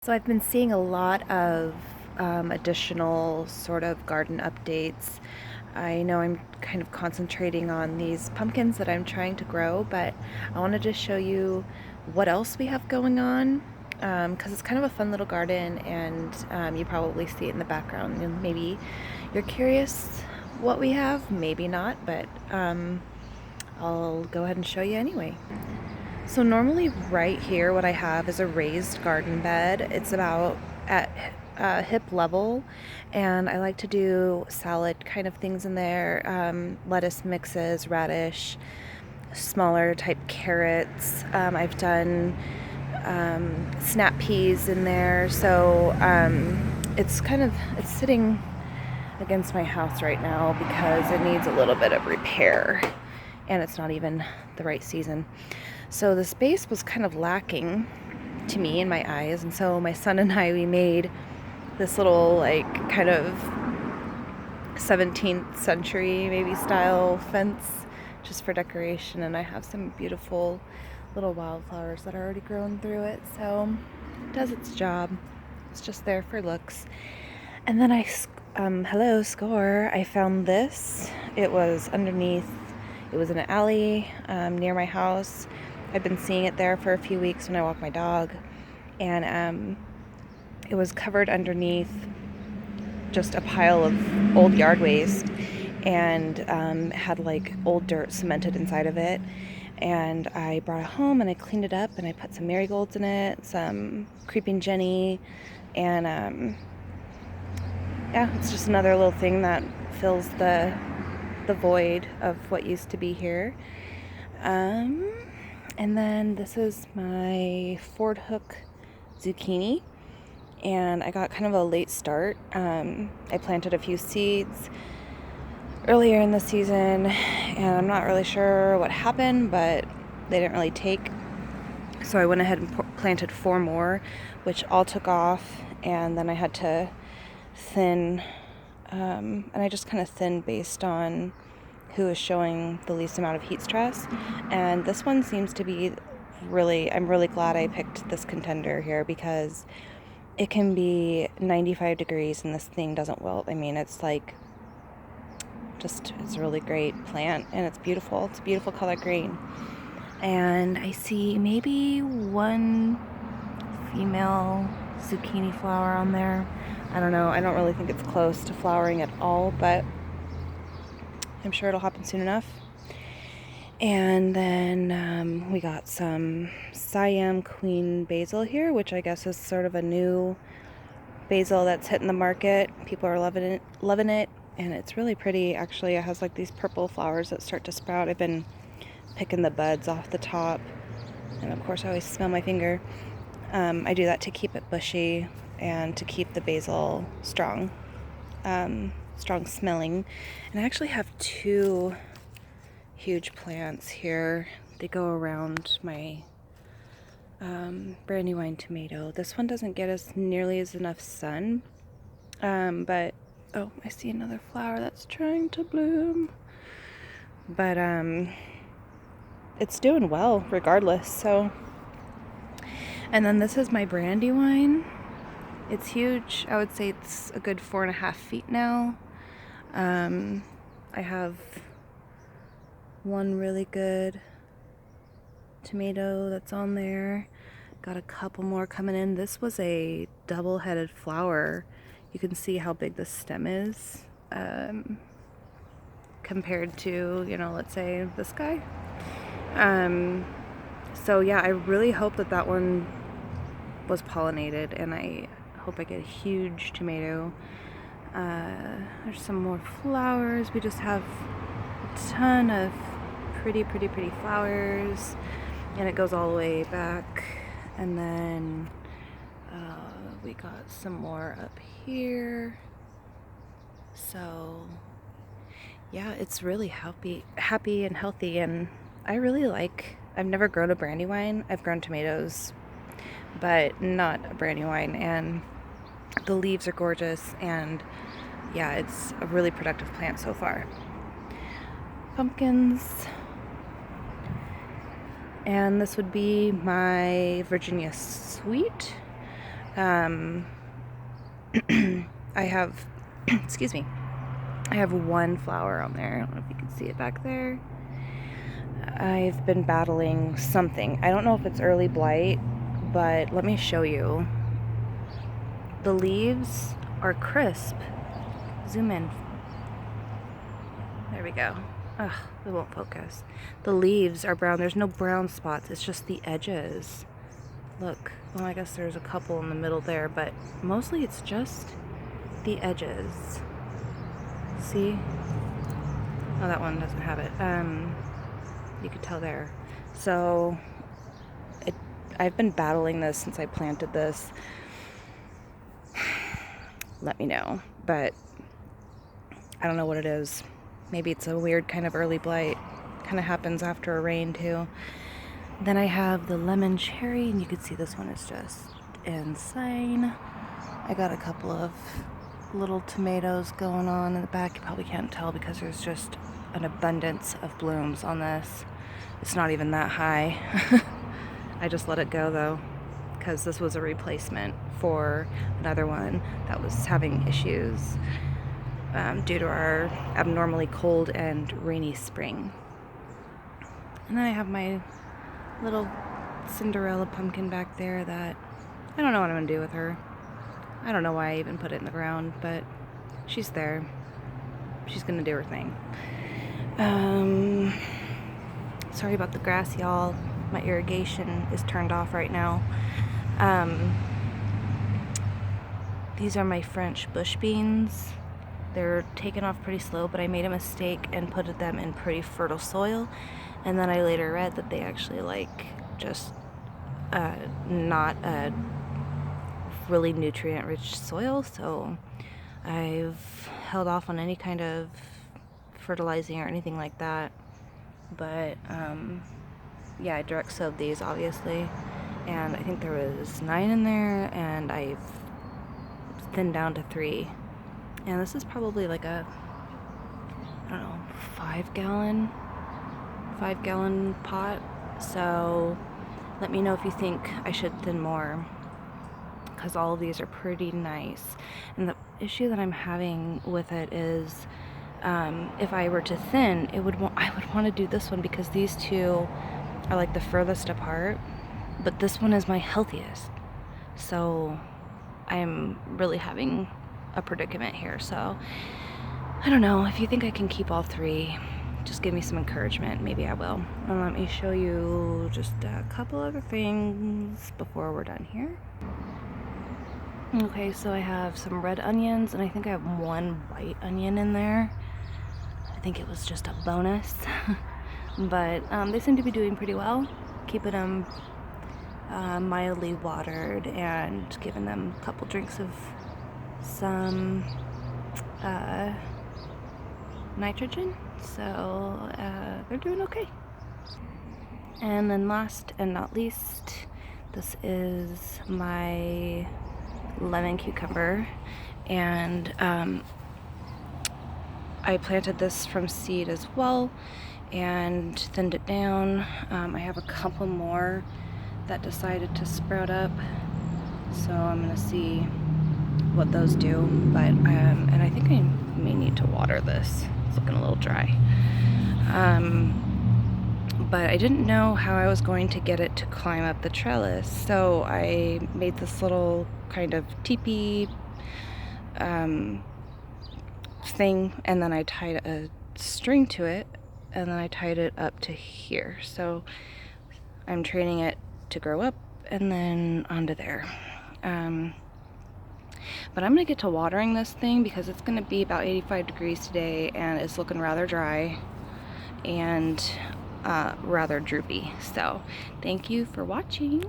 So I've been seeing a lot of additional sort of garden updates. I know I'm kind of concentrating on these pumpkins that I'm trying to grow, but I wanted to show you what else we have going on because it's kind of a fun little garden, and you probably see it in the background. And maybe you're curious what we have, maybe not, but I'll go ahead and show you anyway. So normally right here what I have is a raised garden bed. It's about at hip level, and I like to do salad kind of things in there, lettuce mixes, radish, smaller type carrots. I've done snap peas in there, so it's sitting against my house right now because it needs a little bit of repair, and it's not even the right season. So the space was kind of lacking to me in my eyes, and so my son and I, we made this little like kind of 17th century maybe style fence just for decoration, and I have some beautiful little wildflowers that are already grown through it, so it does its job. It's just there for looks. And then hello, score, I found this. It was underneath, it was in an alley near my house. I've been seeing it there for a few weeks when I walk my dog, and it was covered underneath just a pile of old yard waste, and had like old dirt cemented inside of it. And I brought it home and I cleaned it up and I put some marigolds in it, some creeping Jenny, and yeah, it's just another little thing that fills the void of what used to be here. And then this is my Ford Hook zucchini, and I got kind of a late start. I planted a few seeds earlier in the season, and I'm not really sure what happened, but they didn't really take. So I went ahead and planted 4 more, which all took off, and then I had to thin, and I just kind of thinned based on who is showing the least amount of heat stress. And this one seems to be I'm really glad I picked this contender here, because it can be 95 degrees and this thing doesn't wilt. I mean, it's like it's a really great plant, and it's beautiful. It's a beautiful color green. And I see maybe one female zucchini flower on there. I don't know. I don't really think it's close to flowering at all, but I'm sure it'll happen soon enough. And then we got some Siam Queen basil here, which I guess is sort of a new basil that's hitting the market. People are loving it, and it's really pretty. Actually, it has like these purple flowers that start to sprout. I've been picking the buds off the top, and of course I always smell my finger. I do that to keep it bushy and to keep the basil strong smelling. And I actually have 2 huge plants here. They go around my brandywine tomato. This one doesn't get nearly as enough sun, but oh, I see another flower that's trying to bloom, but it's doing well regardless. So, and then this is my brandywine. It's huge. I would say it's a good 4.5 feet now. I have one really good tomato that's on there. Got a couple more coming in. This was a double-headed flower. You can see how big the stem is compared to, let's say this guy. So yeah, I really hope that one was pollinated, and I hope I get a huge tomato. There's some more flowers. We just have a ton of pretty flowers, and it goes all the way back. And then we got some more up here. So yeah, it's really happy and healthy, and I've never grown a brandywine. I've grown tomatoes, but not a brandywine, and the leaves are gorgeous, and yeah, it's a really productive plant so far. Pumpkins, and this would be my Virginia Sweet. I have, excuse me, I have one flower on there. I don't know if you can see it back there. I've been battling something. I don't know if it's early blight, but let me show you. The leaves are crisp. Zoom in. There we go. Ugh, it won't focus. The leaves are brown. There's no brown spots. It's just the edges. Look. Well, I guess there's a couple in the middle there, but mostly it's just the edges. See? Oh, that one doesn't have it. You could tell there. So, I've been battling this since I planted this. Let me know. But I don't know what it is. Maybe it's a weird kind of early blight. Kind of happens after a rain too. Then I have the lemon cherry, and you can see this one is just insane. I got a couple of little tomatoes going on in the back. You probably can't tell because there's just an abundance of blooms on this. It's not even that high. I just let it go though, because this was a replacement for another one that was having issues due to our abnormally cold and rainy spring. And then I have my little Cinderella pumpkin back there that I don't know what I'm going to do with her. I don't know why I even put it in the ground, but she's there. She's going to do her thing. Sorry about the grass, y'all. My irrigation is turned off right now. These are my French bush beans. They're taken off pretty slow, but I made a mistake and put them in pretty fertile soil. And then I later read that they actually like just not a really nutrient-rich soil. So I've held off on any kind of fertilizing or anything like that. But yeah, I direct sowed these obviously, and I think there was 9 in there, and I've thinned down to 3. And this is probably like a, I don't know, 5-gallon pot. So let me know if you think I should thin more, because all of these are pretty nice. And the issue that I'm having with it is if I were to thin, I would want to do this one because these two are like the furthest apart, but this one is my healthiest. So I'm really having a predicament here. So I don't know. If you think I can keep all 3, just give me some encouragement. Maybe I will. And let me show you just a couple other things before we're done here. Okay, so I have some red onions, and I think I have 1 white onion in there. I think it was just a bonus. But they seem to be doing pretty well. Keeping them mildly watered and giving them a couple drinks of some nitrogen. So they're doing okay. And then last and not least, this is my lemon cucumber, and I planted this from seed as well and thinned it down. I have a couple more that decided to sprout up, so I'm gonna see what those do. But and I think I may need to water this. It's looking a little dry. But I didn't know how I was going to get it to climb up the trellis, so I made this little kind of teepee thing, and then I tied a string to it, and then I tied it up to here. So I'm training it to grow up and then onto there. But I'm gonna get to watering this thing because it's gonna be about 85 degrees today, and it's looking rather dry and rather droopy. So thank you for watching.